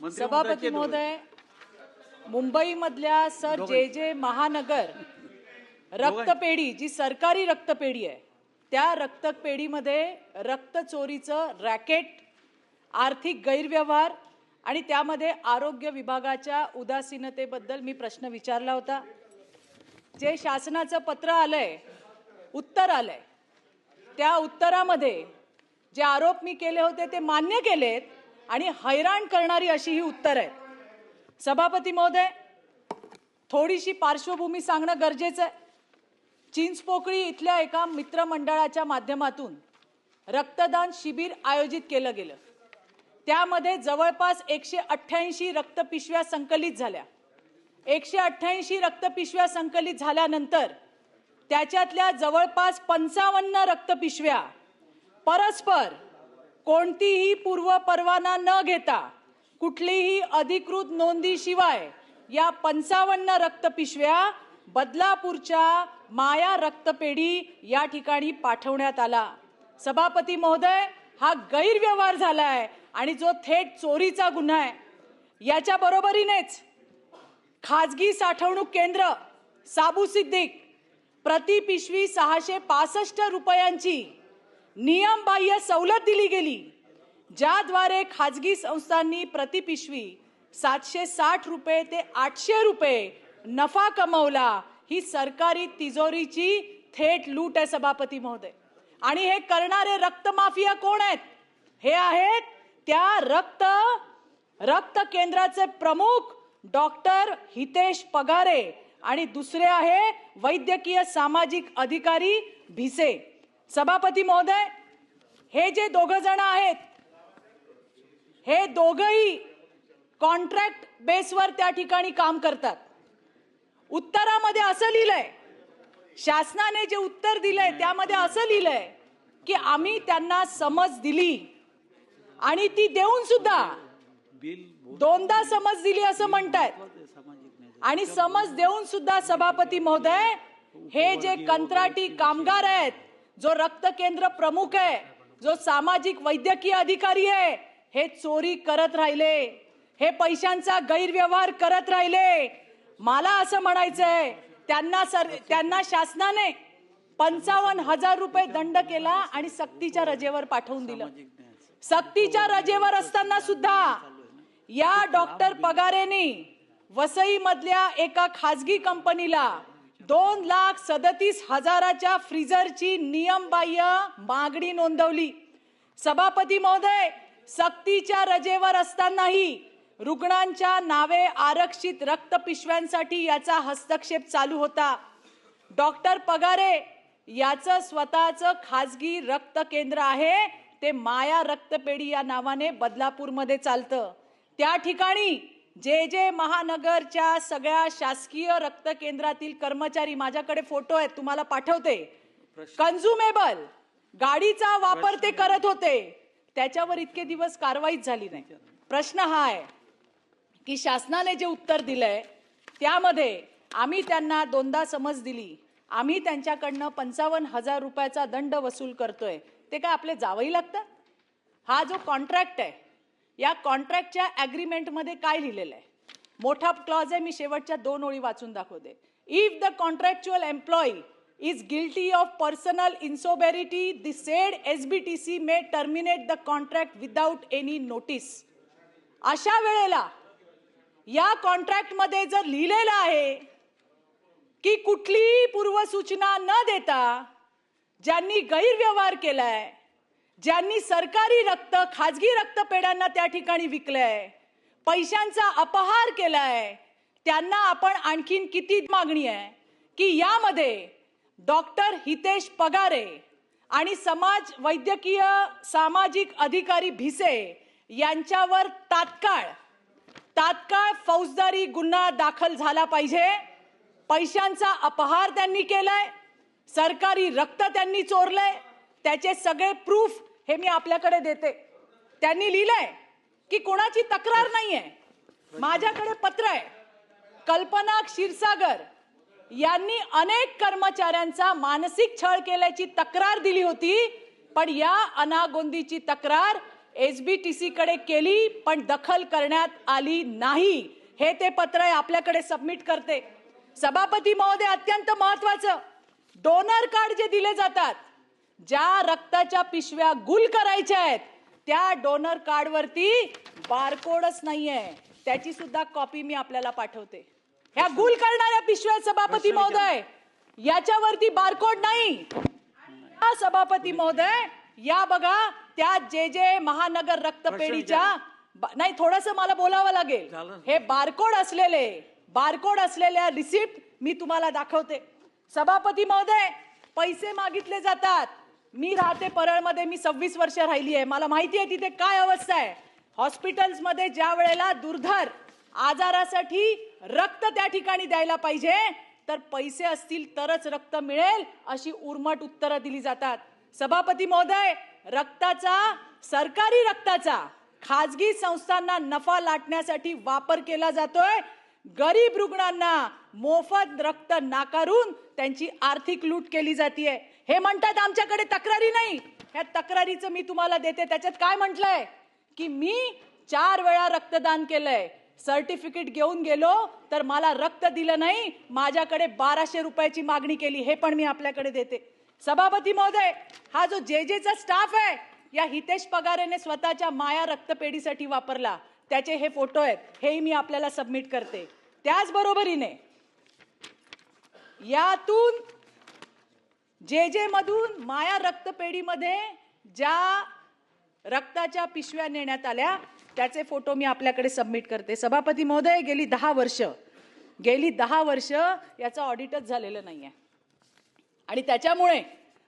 सभापती महोदय, मुंबईमधल्या सर जे महानगर रक्तपेढी जी सरकारी रक्तपेढी आहे त्या रक्तपेढीमध्ये रक्त चोरीचं रॅकेट, आर्थिक गैरव्यवहार आणि त्यामध्ये आरोग्य विभागाच्या उदासीनतेबद्दल मी प्रश्न विचारला होता। जे शासनाचं पत्र आलंय, उत्तर आलंय, त्या उत्तरामध्ये जे आरोप मी केले होते ते मान्य केलेत आणि हैराण करणारी अशी ही उत्तर आहेत। सभापती महोदय, थोडीशी पार्श्वभूमी सांगणं गरजेचं आहे। चिंचपोकळी इथल्या एका मित्रमंडळाच्या माध्यमातून रक्तदान शिबिर आयोजित केलं गेलं। त्यामध्ये जवळपास 188 रक्तपिशव्या संकलित झाल्या। 188 रक्तपिशव्या संकलित झाल्यानंतर त्याच्यातल्या जवळपास 55 रक्तपिशव्या परस्पर कोणतीही पूर्वपरवाना न घेता कुठलीही अधिकृत नोंदीशिवाय या 55 रक्तपिशव्या बदलापूरच्या माया रक्तपेढी या ठिकाणी पाठवण्यात आला। सभापती महोदय, हा गैरव्यवहार झालाय आणि जो थेट चोरीचा गुन्हा आहे। याच्या बरोबरीनेच खाजगी साठवणूक केंद्र साबू सिद्दीक प्रति पिशवी 665 रुपयांची नियमबाह्य सवलत दिली गेली, ज्याद्वारे खाजगी संस्थांनी प्रति पिशवी 760 रुपये ते 800 रुपये नफा कमवला। ही सरकारी तिजोरीची थेट लूट आहे सभापती महोदय। आणि हे करणारे रक्त माफिया कोण आहेत? हे आहेत त्या रक्त केंद्राचे प्रमुख डॉक्टर हितेश पगारे आणि दुसरे आहे वैद्यकीय सामाजिक अधिकारी भिसे। सभापती महोदय, हे जे दोघं जण आहेत हे दोघंही कॉन्ट्रॅक्ट बेसवर त्या ठिकाणी काम करतात। उत्तरामध्ये असं लिहिलंय, शासनाने जे उत्तर दिलंय त्यामध्ये असं लिहिलंय की आम्ही त्यांना समज दिली आणि ती देऊन सुद्धा दोनदा समज दिली असं म्हणतायत। आणि समज देऊन सुद्धा सभापती महोदय, हे जे कंत्राटी कामगार आहेत, जो रक्त केंद्र प्रमुख आहे, जो सामाजिक वैद्यकीय अधिकारी आहे, हे चोरी करत राहिले, हे पैशांचा गैरव्यवहार करत राहिले। मला असं म्हणायचंय, त्यांना शासनाने 55,000 रुपये दंड केला आणि सक्तीच्या रजेवर पाठवून दिलं। सक्तीच्या रजेवर असताना सुद्धा या डॉक्टर पगारेंनी वसई मधल्या एका खाजगी कंपनीला 2,37,000च्या फ्रीजरची नियमबाह्य मागणी नोंदवली। सभापती महोदय, सक्तीच्या रजेवर असतानाही रुग्णांच्या नावे आरक्षित रक्तपिशव्यांसाठी याचा हस्तक्षेप चालू होता। डॉक्टर पगारे याचं स्वतःचं खाजगी रक्त केंद्र आहे, ते माया रक्तपेढी या नावाने बदलापूरमध्ये चालतं। त्या ठिकाणी जे महानगरच्या सगळ्या शासकीय रक्त केंद्रातील कर्मचारी, माझ्याकडे फोटो आहेत तुम्हाला पाठवते, कन्झ्युमेबल गाडीचा वापर ते करत होते। त्याच्यावर इतके दिवस कारवाईच झाली नाही। प्रश्न हा आहे की शासनाने जे उत्तर दिलंय त्यामध्ये आम्ही त्यांना दोनदा समज दिली, आम्ही त्यांच्याकडनं 55,000 रुपयाचा दंड वसूल करतोय, ते काय आपले जावई लागतात? हा जो कॉन्ट्रॅक्ट आहे, या कॉन्ट्रॅक्टच्या ॲग्रीमेंटमध्ये काय लिहिलेलं आहे? मोठा क्लॉज आहे, मी शेवटच्या 2 ओळी वाचून दाखवते। If the contractual employee is guilty of personal insobriety, the said SBTC may terminate the contract without any notice. अशा वेळेला या कॉन्ट्रॅक्ट मध्ये जर लिहिलेलं आहे की कुठलीही पूर्वसूचना न देता ज्यांनी गैरव्यवहार केलाय, ज्यांनी सरकारी रक्त खाजगी रक्तपेढ्यांना त्या ठिकाणी विकलंय, पैशांचा अपहार केलाय, त्यांना आपण आणखीन किती मागणी आहे की यामध्ये डॉक्टर हितेश पगारे आणि वैद्यकीय सामाजिक अधिकारी भिसे यांच्यावर तात्काळ फौजदारी गुन्हा दाखल झाला पाहिजे। पैशांचा अपहार त्यांनी केलाय, सरकारी रक्त त्यांनी चोरलंय, त्याचे सगळे प्रूफ हे मी आपल्याकडे देते। त्यांनी लिहिलंय की कोणाची तक्रार नाहीये, माझ्याकडे पत्र आहे। कल्पना क्षीरसागर यांनी अनेक कर्मचाऱ्यांचा मानसिक छळ केल्याची तक्रार दिली होती, पण या अनागोंदीची तक्रार SBTC कडे केली पण दखल करण्यात आली नाही. हे ते पत्र आहे, आपल्याकडे सबमिट करते. सभापती महोदय, अत्यंत महत्वाचं, डोनर कार्ड जे दिले जातात, ज्या रक्ताच्या पिशव्या गुल करायच्या आहेत त्या डोनर कार्ड वरती बारकोडच नाहीये. त्याची सुद्धा कॉपी मी आपल्याला पाठवते. ह्या गुल करणाऱ्या पिशव्या सभापती महोदय, याच्यावरती बारकोड नाही. सभापती महोदय, या बघा, त्या जे महानगर रक्तपेढीच्या, नाही थोडस मला बोलावं लागेल, हे बारकोड असलेल्या रिसिप्ट मी तुम्हाला दाखवते. सभापती महोदय, पैसे मागितले जातात. मी राहते परळमध्ये, मी 26 वर्ष राहिली आहे, मला माहिती आहे तिथे काय अवस्था आहे. हॉस्पिटल्स मध्ये ज्या वेळेला दुर्धर आजारासाठी रक्त त्या ठिकाणी द्यायला पाहिजे, तर पैसे असतील तरच रक्त मिळेल अशी उर्मट उत्तरं दिली जातात. सभापती महोदय, सरकारी रक्ताचा खाजगी संस्थांना नफा लाटण्यासाठी वापर केला जातोय. गरीब रुग्णांना मोफत रक्त नाकारून त्यांची आर्थिक लूट केली जाते. हे म्हणतात आमच्याकडे तक्रारी नाही. ह्या तक्रारीचं मी तुम्हाला देते. त्याच्यात काय म्हटलंय की मी 4 वेळा रक्तदान केलंय, सर्टिफिकेट घेऊन गेलो तर मला रक्त दिलं नाही, माझ्याकडे 1200 रुपयाची मागणी केली. हे पण मी आपल्याकडे देते. सभापती महोदय, हा जो जेजेचा स्टाफ आहे, या हितेश पगारेने स्वतःच्या माया रक्तपेढीसाठी वापरला, त्याचे हे फोटो आहेत, हे मी आपल्याला सबमिट करते. त्याचबरोबरीने यातून जे मधून माया रक्तपेढीमध्ये ज्या रक्ताच्या पिशव्या नेण्यात आल्या त्याचे फोटो मी आपल्याकडे सबमिट करते. सभापती महोदय, गेली 10 वर्ष याचं ऑडिटच झालेलं नाहीये आणि त्याच्यामुळे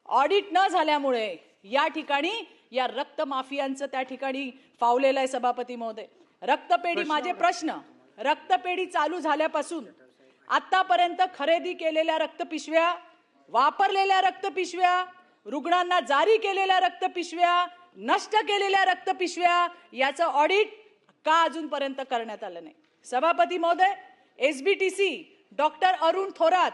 ऑडिट न झाल्यामुळे या ठिकाणी या रक्त माफियांचं त्या ठिकाणी फावलेलं आहे. सभापती महोदय, रक्तपेढी, माझे प्रश्न, रक्तपेढी चालू झाल्यापासून आतापर्यंत खरेदी केलेल्या रक्तपिशव्या, वापरलेल्या रक्तपिशव्या, रुग्णांना जारी केलेल्या रक्तपिशव्या, नष्ट केलेल्या रक्तपिशव्या, याचं ऑडिट का अजूनपर्यंत करण्यात आलं नाही. सभापती महोदय, SBTC डॉक्टर अरुण थोरात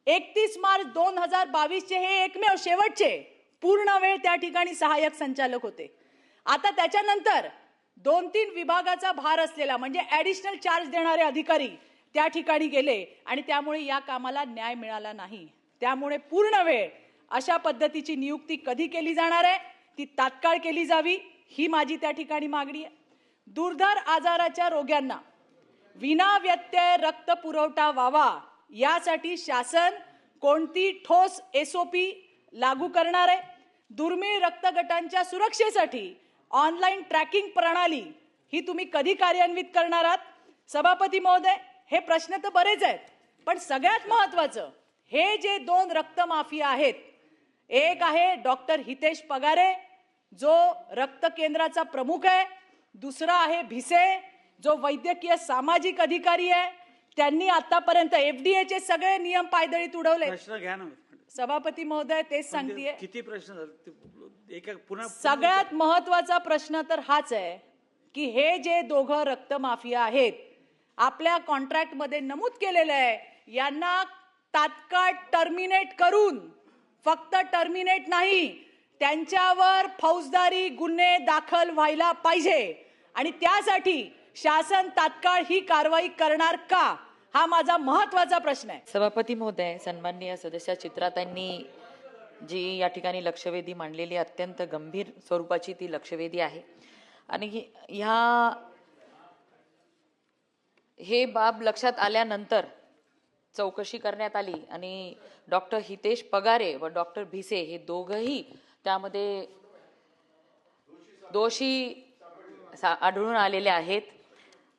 31 मार्च 2022 चे हे एकमेव शेवटचे पूर्ण वेळ त्या ठिकाणी सहाय्यक संचालक होते. आता त्याच्यानंतर 2-3 विभागाचा भार असलेला म्हणजे ऍडिशनल चार्ज देणारे अधिकारी त्या ठिकाणी गेले आणि त्यामुळे या कामाला न्याय मिळाला नाही. त्यामुळे पूर्ण वेळ अशा पद्धतीची नियुक्ती कधी केली जाणार आहे, ती तात्काळ केली जावी, ही माझी त्या ठिकाणी मागणी आहे. दुर्धर आजाराच्या रोग्यांना विना व्यत्यय रक्त पुरवठा व्हावा यासाठी शासन कोणती ठोस SOP लागू करणार आहे? दुर्मिळ रक्तगटांच्या सुरक्षेसाठी ऑनलाईन ट्रॅकिंग प्रणाली ही तुम्ही कधी कार्यान्वित करणार आहात? सभापती महोदय, हे प्रश्न तर बरेच आहेत, पण सगळ्यात महत्वाचं, हे जे 2 रक्त माफिया आहेत, एक आहे डॉक्टर हितेश पगारे जो रक्त केंद्राचा प्रमुख आहे, दुसरा आहे भिसे जो वैद्यकीय सामाजिक अधिकारी आहे. त्यांनी आतापर्यंत FDA चे सगळे नियम पायदळीत उडवले. सभापती महोदय, तेच सांगतेय. किती प्रश्न झाले? पुन्हा सगळ्यात महत्वाचा प्रश्न तर हाच आहे की हे जे दोघं रक्त माफिया आहेत, आपल्या कॉन्ट्रॅक्ट मध्ये नमूद केलेलं आहे, यांना तात्काळ टर्मिनेट करून, फक्त टर्मिनेट नाही, त्यांच्यावर फौजदारी गुन्हे दाखल व्हायला पाहिजे आणि त्यासाठी शासन तात्काळ ही कारवाई करणार का, हा माझा महत्वाचा प्रश्न आहे. सभापती महोदय, सन्माननीय सदस्य चित्राताईंनी जी या ठिकाणी लक्षवेधी मांडलेली अत्यंत गंभीर स्वरूपाची ती लक्षवेधी आहे आणि हे बाब लक्षात आल्यानंतर चौकशी करण्यात आली आणि डॉक्टर हितेश पगारे व डॉक्टर भिसे हे दोघंही त्यामध्ये दोषी आढळून आलेले आहेत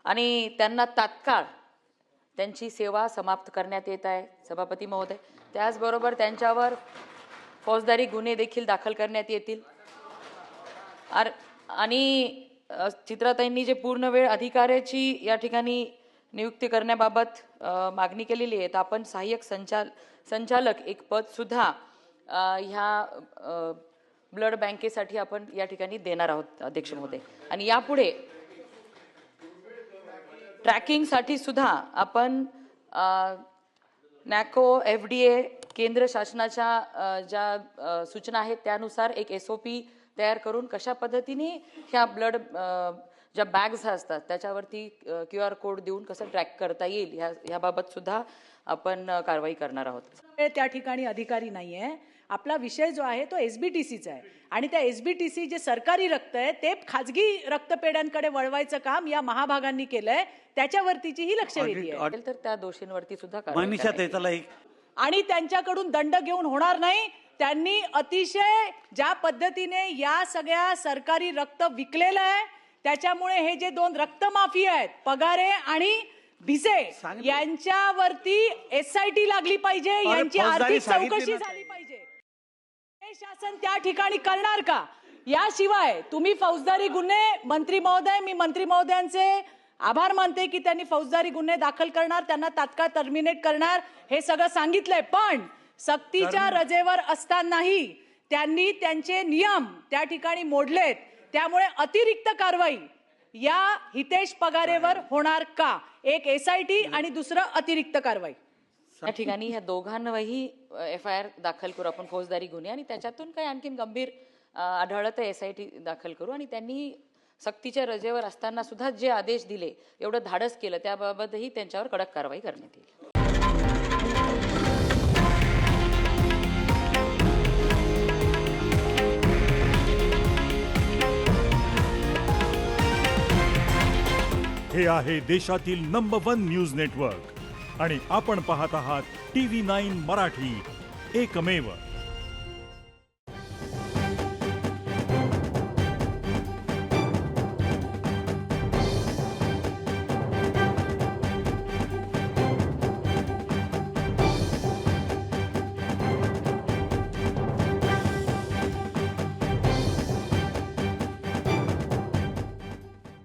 आणि त्यांना तात्काळ त्यांची सेवा समाप्त करण्यात येत आहे. सभापती महोदय, त्याचबरोबर त्यांच्यावर फौजदारी गुन्हे देखील दाखल करण्यात येतील आणि चित्राताईंनी जे पूर्ण वेळ अधिकाऱ्याची या ठिकाणी नियुक्ती करण्याबाबत मागणी केलेली आहे, तर आपण सहाय्यक संचालक एक पद सुद्धा ह्या ब्लड बँकेसाठी आपण या ठिकाणी देणार आहोत अध्यक्ष महोदय. आणि यापुढे ट्रॅकिंग साठी सुद्धा आपण NACO FDA केंद्र शासनाच्या ज्या सूचना आहेत त्यानुसार एक SOP तयार करून कशा पद्धतीने ह्या ब्लड ज्या बॅग्स असतात त्याच्यावरती QR कोड देऊन कसं ट्रॅक करता येईल ह्याबाबत सुद्धा आपण कारवाई करणार आहोत. त्या ठिकाणी अधिकारी नाहीये. आपला विषय जो आहे तो SBTCचा आहे आणि त्या SBTC जे सरकारी रक्त आहे ते खाजगी रक्तपेढ्यांकडे वळवायचं काम या महाभागांनी केलंय. त्याच्यावरतीची ही लक्ष वेधली आहे. तर त्या दोषींवरती सुद्धा कारवाई मनीषा करण्यात त्याला एक आणि त्यांच्याकडून दंड घेऊन होणार नाही. त्यांनी अतिशय ज्या पद्धतीने या सगळ्या सरकारी रक्त विकलेलं आहे त्याच्यामुळे हे जे 2 रक्त माफिया आहेत पगारे आणि भिसे यांच्यावरती SIT लागली पाहिजे. यांची आर्थिक चौकशी झाली पाहिजे. हे शासन त्या ठिकाणी करणार का? याशिवाय तुम्ही फौजदारी गुन्हे मंत्री महोदय, मी मंत्री महोदयांचे आभार मानते की त्यांनी फौजदारी गुन्हे दाखल करणार, त्यांना तात्काळ टर्मिनेट करणार हे सगळं सांगितलंय. पण सक्तीच्या रजेवर असतानाही त्यांनी त्यांचे नियम त्या ठिकाणी मोडलेत. त्यामुळे अतिरिक्त कारवाई या हितेश पगारेवर होणार का? एक SIT आणि दुसरं अतिरिक्त कारवाई. या ठिकाणी ह्या दोघांवरही FIR दाखल करू आपण फौजदारी गुन्हे आणि त्याच्यातून काही आणखीन गंभीर आढळलं तर SIT दाखल करू. आणि त्यांनी सक्तीच्या रजेवर असताना सुद्धा जे आदेश दिले एवढं धाडस केलं त्याबाबतही त्यांच्यावर कडक कारवाई करण्यात येईल. हे आहे देशातील नंबर 1 न्यूज नेटवर्क आणि आपण पाहत आहात TV9 मराठी, एकमेव.